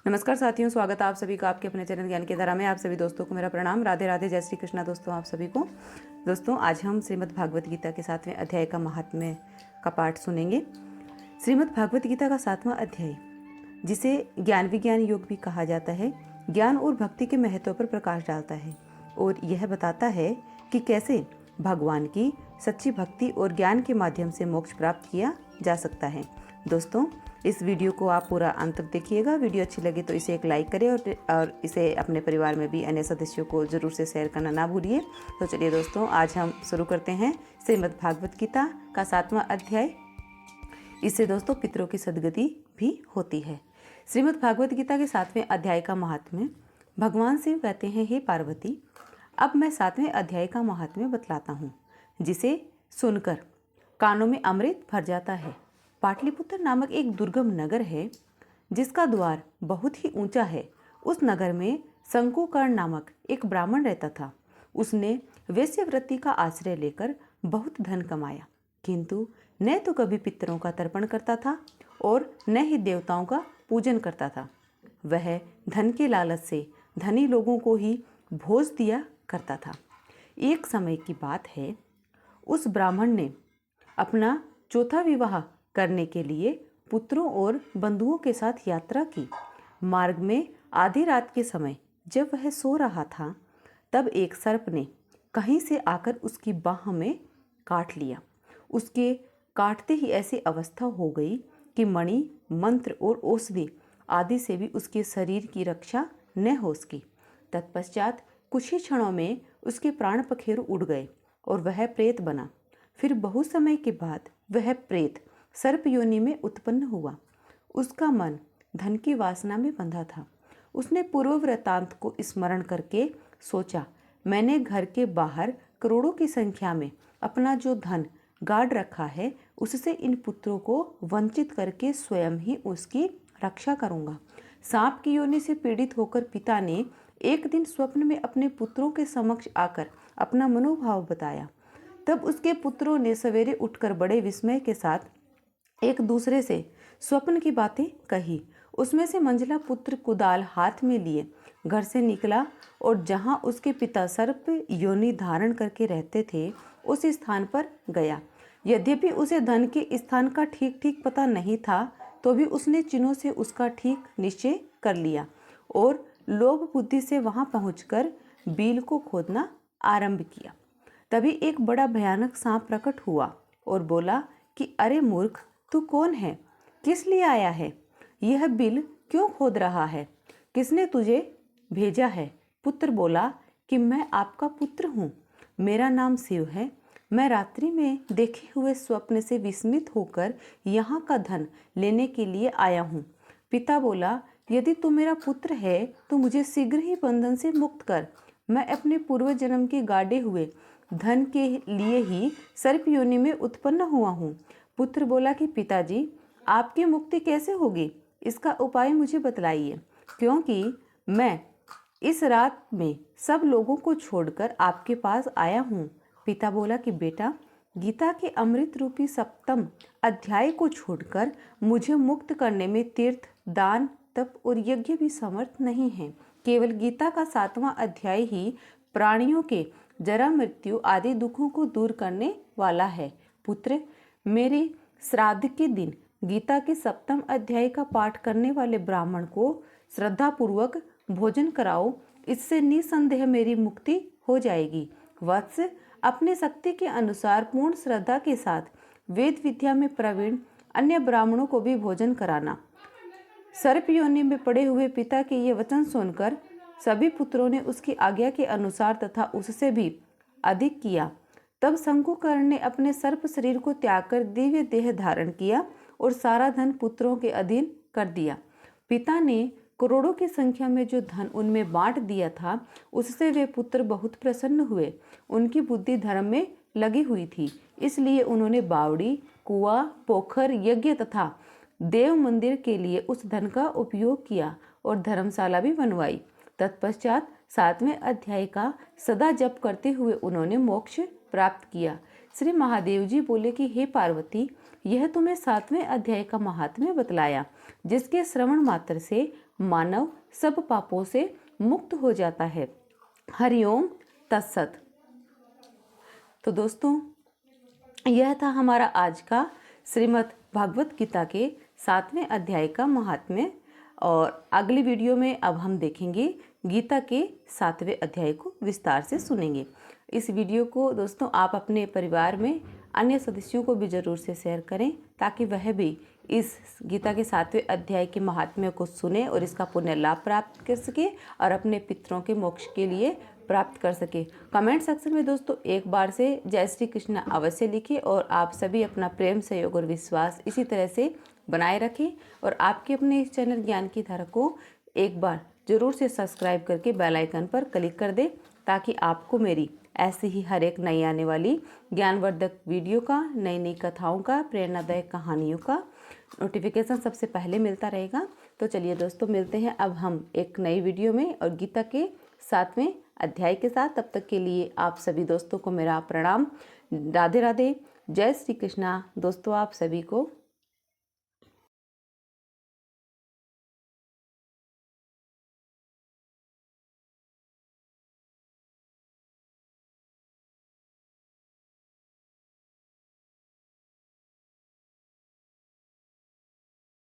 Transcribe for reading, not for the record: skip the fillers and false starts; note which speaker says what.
Speaker 1: नमस्कार साथियों, स्वागत है आप सभी का आपके अपने चैनल ज्ञान की धारा में। आप सभी दोस्तों को मेरा प्रणाम। राधे राधे, जय श्री कृष्णा। दोस्तों आप सभी को दोस्तों आज हम श्रीमद् भागवत गीता के 7वें अध्याय का महात्म्य का पाठ सुनेंगे। श्रीमद् भागवत गीता का 7वां अध्याय, जिसे ज्ञान विज्ञान योग भी कहा जाता है, ज्ञान और भक्ति के महत्व पर प्रकाश डालता है और यह बताता है कि कैसे भगवान की सच्ची भक्ति और ज्ञान के माध्यम से मोक्ष प्राप्त किया जा सकता है। दोस्तों इस वीडियो को आप पूरा अंत तक देखिएगा। वीडियो अच्छी लगे तो इसे एक लाइक करें और इसे अपने परिवार में भी अन्य सदस्यों को ज़रूर से शेयर करना ना भूलिए। तो चलिए दोस्तों, आज हम शुरू करते हैं श्रीमद् भागवत गीता का 7वां अध्याय। इससे दोस्तों पितरों की सद्गति भी होती है। श्रीमद् भागवत गीता के 7वें अध्याय का महात्म्य। भगवान शिव कहते हैं, हे पार्वती, अब मैं 7वें अध्याय का महात्म्य बतलाता हूँ, जिसे सुनकर कानों में अमृत भर जाता है। पाटलिपुत्र नामक एक दुर्गम नगर है, जिसका द्वार बहुत ही ऊंचा है। उस नगर में शंकुकर्ण नामक एक ब्राह्मण रहता था। उसने वेश्यावृत्ति का आश्रय लेकर बहुत धन कमाया, किंतु न तो कभी पितरों का तर्पण करता था और न ही देवताओं का पूजन करता था। वह धन के लालच से धनी लोगों को ही भोज दिया करता था। एक समय की बात है, उस ब्राह्मण ने अपना चौथा विवाह करने के लिए पुत्रों और बंधुओं के साथ यात्रा की। मार्ग में आधी रात के समय जब वह सो रहा था, तब एक सर्प ने कहीं से आकर उसकी बाह में काट लिया। उसके काटते ही ऐसी अवस्था हो गई कि मणि, मंत्र और औषधि आदि से भी उसके शरीर की रक्षा न हो सकी। तत्पश्चात कुछ ही क्षणों में उसके प्राण पखेरु उड़ गए और वह प्रेत बना। फिर बहुत समय के बाद वह प्रेत सर्प योनि में उत्पन्न हुआ। उसका मन धन की वासना में बंधा था। उसने पूर्व वृत्तांत को स्मरण करके सोचा, मैंने घर के बाहर करोड़ों की संख्या में अपना जो धन गाड़ रखा है, उससे इन पुत्रों को वंचित करके स्वयं ही उसकी रक्षा करूंगा। सांप की योनि से पीड़ित होकर पिता ने एक दिन स्वप्न में अपने पुत्रों के समक्ष आकर अपना मनोभाव बताया। तब उसके पुत्रों ने सवेरे उठकर बड़े विस्मय के साथ एक दूसरे से स्वप्न की बातें कही। उसमें से मंझला पुत्र कुदाल हाथ में लिए घर से निकला और जहां उसके पिता सर्प योनि धारण करके रहते थे, उस स्थान पर गया। यद्यपि उसे धन के स्थान का ठीक ठीक पता नहीं था, तो भी उसने चिन्हों से उसका ठीक निश्चय कर लिया और लोभ बुद्धि से वहां पहुंचकर बिल को खोदना आरंभ किया। तभी एक बड़ा भयानक सांप प्रकट हुआ और बोला कि अरे मूर्ख, तू कौन है? किस लिए आया है? यह बिल क्यों खोद रहा है? किसने तुझे भेजा है? पुत्र बोला कि मैं आपका पुत्र हूँ, मेरा नाम शिव है। मैं रात्रि में देखे हुए स्वप्न से विस्मित होकर यहाँ का धन लेने के लिए आया हूँ। पिता बोला, यदि तू मेरा पुत्र है तो मुझे शीघ्र ही बंधन से मुक्त कर। मैं अपने पूर्व जन्म के गाड़े हुए धन के लिए ही सर्प योनि में उत्पन्न हुआ हूँ। पुत्र बोला कि पिताजी, आपकी मुक्ति कैसे होगी? इसका उपाय मुझे बतलाइए, क्योंकि मैं इस रात में सब लोगों को छोड़कर आपके पास आया हूँ। पिता बोला कि बेटा, गीता के अमृत रूपी 7वें अध्याय को छोड़कर मुझे मुक्त करने में तीर्थ, दान, तप और यज्ञ भी समर्थ नहीं है। केवल गीता का 7वां अध्याय ही प्राणियों के जरा मृत्यु आदि दुखों को दूर करने वाला है। पुत्र, मेरे श्राद्ध के दिन गीता के 7वें अध्याय का पाठ करने वाले ब्राह्मण को श्रद्धापूर्वक भोजन कराओ। इससे निसंदेह मेरी मुक्ति हो जाएगी। वत्स, अपने शक्ति के अनुसार पूर्ण श्रद्धा के साथ वेद विद्या में प्रवीण अन्य ब्राह्मणों को भी भोजन कराना। सर्प योनि में पड़े हुए पिता के ये वचन सुनकर सभी पुत्रों ने उसकी आज्ञा के अनुसार तथा उससे भी अधिक किया। तब शंकुकर्ण ने अपने सर्प शरीर को त्याग कर दिव्य देह धारण किया और सारा धन पुत्रों के अधीन कर दिया। पिता ने करोड़ों की संख्या में जो धन उनमें बांट दिया था, उससे वे पुत्र बहुत प्रसन्न हुए। उनकी बुद्धि धर्म में लगी हुई थी, इसलिए उन्होंने बावड़ी, कुआं, पोखर, यज्ञ तथा देव मंदिर के लिए उस धन का उपयोग किया और धर्मशाला भी बनवाई। तत्पश्चात 7वें अध्याय का सदा जप करते हुए उन्होंने मोक्ष प्राप्त किया। श्री महादेव जी बोले कि हे पार्वती, यह तुम्हें 7वें अध्याय का महात्म्य बतलाया, जिसके श्रवण मात्र से मानव सब पापों से मुक्त हो जाता है। हरिओम तत्सत। तो दोस्तों, यह था हमारा आज का श्रीमद् भागवत गीता के 7वें अध्याय का महात्म्य। और अगली वीडियो में अब हम देखेंगे गीता के 7वें अध्याय को विस्तार से सुनेंगे। इस वीडियो को दोस्तों आप अपने परिवार में अन्य सदस्यों को भी ज़रूर से शेयर करें, ताकि वह भी इस गीता के 7वें अध्याय के महात्म्य को सुने और इसका पुण्य लाभ प्राप्त कर सके और अपने पितरों के मोक्ष के लिए प्राप्त कर सके। कमेंट सेक्शन में दोस्तों एक बार से जय श्री कृष्ण अवश्य लिखिए और आप सभी अपना प्रेम, सहयोग और विश्वास इसी तरह से बनाए रखें। और आपके अपने इस चैनल ज्ञान की धारा को एक बार ज़रूर से सब्सक्राइब करके बेल आइकन पर क्लिक कर दें, ताकि आपको मेरी ऐसी ही हर एक नई आने वाली ज्ञानवर्धक वीडियो का, नई नई कथाओं का, प्रेरणादायक कहानियों का नोटिफिकेशन सबसे पहले मिलता रहेगा। तो चलिए दोस्तों, मिलते हैं अब हम एक नई वीडियो में और गीता के 7वें अध्याय के साथ। तब तक के लिए आप सभी दोस्तों को मेरा प्रणाम। राधे राधे, जय श्री कृष्णा। दोस्तों, आप सभी को